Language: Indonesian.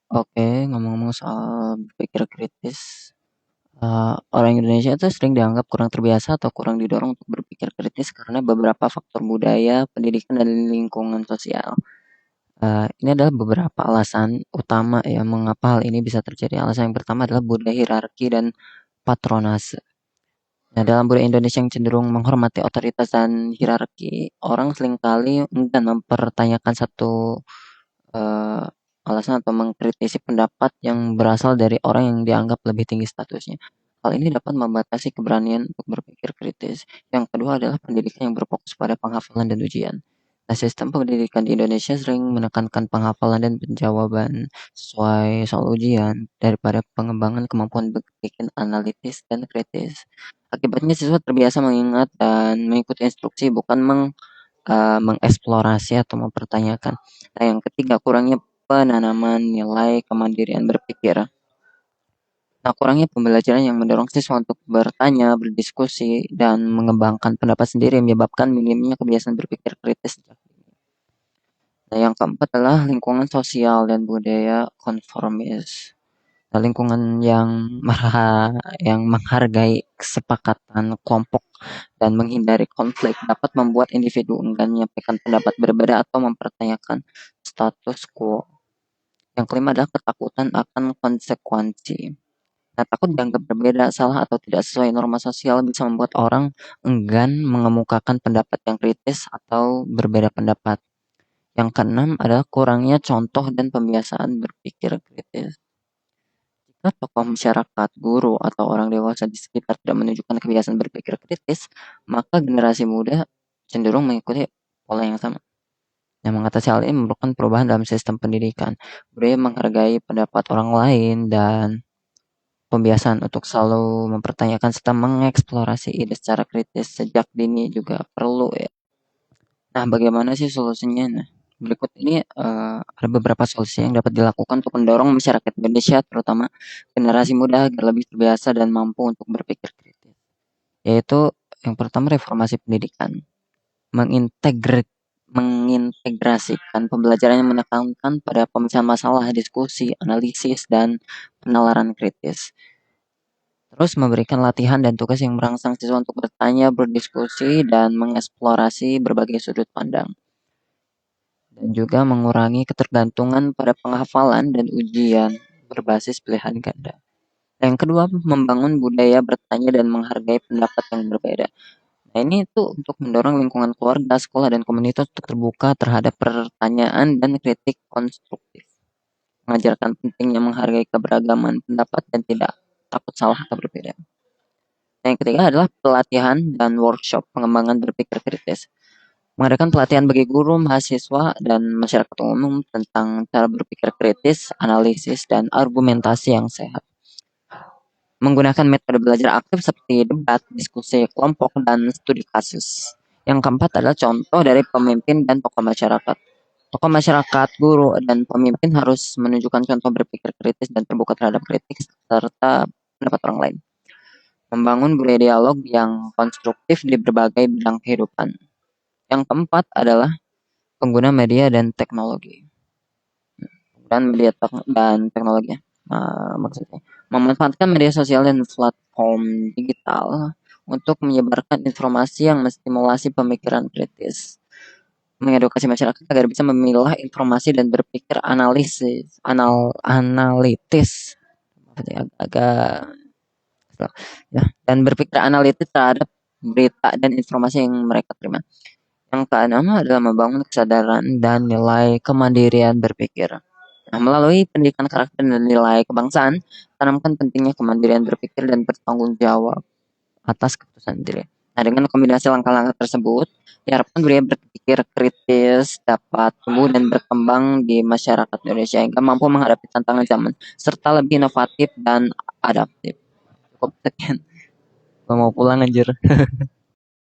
Oke, ngomong-ngomong soal berpikir kritis, orang Indonesia itu sering dianggap kurang terbiasa atau kurang didorong untuk berpikir kritis karena beberapa faktor budaya, pendidikan, dan lingkungan sosial. Ini adalah beberapa alasan utama ya mengapa hal ini bisa terjadi. Alasan yang pertama adalah budaya hierarki dan patronase. Nah, dalam budaya Indonesia yang cenderung menghormati otoritas dan hierarki, orang seringkali enggan mempertanyakan satu eh, alasan atau mengkritisi pendapat yang berasal dari orang yang dianggap lebih tinggi statusnya. Hal ini dapat membatasi keberanian untuk berpikir kritis. Yang kedua adalah pendidikan yang berfokus pada penghafalan dan ujian. Nah, sistem pendidikan di Indonesia sering menekankan penghafalan dan penjawaban sesuai soal ujian daripada pengembangan kemampuan berpikir analitis dan kritis. Akibatnya siswa terbiasa mengingat dan mengikuti instruksi bukan mengeksplorasi atau mempertanyakan. Nah, yang ketiga, kurangnya penanaman nilai kemandirian berpikir. Nah, kurangnya pembelajaran yang mendorong siswa untuk bertanya, berdiskusi, dan mengembangkan pendapat sendiri menyebabkan minimnya kebiasaan berpikir kritis. Nah, yang keempat adalah lingkungan sosial dan budaya konformis. Nah, lingkungan yang menghargai kesepakatan kelompok dan menghindari konflik dapat membuat individu enggan menyampaikan pendapat berbeda atau mempertanyakan status quo. Yang kelima adalah ketakutan akan konsekuensi. Nah, takut dianggap berbeda, salah, atau tidak sesuai norma sosial bisa membuat orang enggan mengemukakan pendapat yang kritis atau berbeda pendapat. Yang keenam adalah kurangnya contoh dan pembiasaan berpikir kritis. Jika tokoh masyarakat, guru, atau orang dewasa di sekitar tidak menunjukkan kebiasaan berpikir kritis, maka generasi muda cenderung mengikuti pola yang sama. Yang mengatasi hal ini memerlukan perubahan dalam sistem pendidikan, budaya menghargai pendapat orang lain, dan pembiasaan untuk selalu mempertanyakan serta mengeksplorasi ide secara kritis sejak dini juga perlu ya. Nah, bagaimana sih solusinya? Nah, berikut ini ada beberapa solusi yang dapat dilakukan untuk mendorong masyarakat Indonesia, terutama generasi muda, agar lebih terbiasa dan mampu untuk berpikir kritis. Yaitu yang pertama reformasi pendidikan, mengintegrasikan pembelajaran yang menekankan pada pemecahan masalah, diskusi, analisis, dan penalaran kritis. Terus memberikan latihan dan tugas yang merangsang siswa untuk bertanya, berdiskusi, dan mengeksplorasi berbagai sudut pandang. Dan juga mengurangi ketergantungan pada penghafalan dan ujian berbasis pilihan ganda. Yang kedua, membangun budaya bertanya dan menghargai pendapat yang berbeda. Nah, ini tuh untuk mendorong lingkungan keluarga, sekolah, dan komunitas untuk terbuka terhadap pertanyaan dan kritik konstruktif. Mengajarkan pentingnya menghargai keberagaman pendapat dan tidak takut salah atau berbeda. Yang ketiga adalah pelatihan dan workshop pengembangan berpikir kritis. Mengadakan pelatihan bagi guru, mahasiswa, dan masyarakat umum tentang cara berpikir kritis, analisis, dan argumentasi yang sehat. Menggunakan metode belajar aktif seperti debat, diskusi kelompok, dan studi kasus. Yang keempat adalah contoh dari pemimpin dan tokoh masyarakat. Tokoh masyarakat, guru, dan pemimpin harus menunjukkan contoh berpikir kritis dan terbuka terhadap kritik serta pendapat orang lain. Membangun budaya dialog yang konstruktif di berbagai bidang kehidupan. Yang keempat adalah pengguna media dan teknologi. Penggunaan media dan teknologi. Maksudnya memanfaatkan media sosial dan platform digital untuk menyebarkan informasi yang menstimulasi pemikiran kritis, mengedukasi masyarakat agar bisa memilah informasi dan berpikir analitis, agak ya, dan berpikir analitis terhadap berita dan informasi yang mereka terima. Yang keenam adalah membangun kesadaran dan nilai kemandirian berpikir. Nah, melalui pendidikan karakter dan nilai kebangsaan, tanamkan pentingnya kemandirian berpikir dan bertanggung jawab atas keputusan diri. Nah, dengan kombinasi langkah-langkah tersebut, diharapkan budaya berpikir kritis dapat tumbuh dan berkembang di masyarakat Indonesia hingga mampu menghadapi tantangan zaman serta lebih inovatif dan adaptif. Cukup sekian. Gue mau pulang anjir.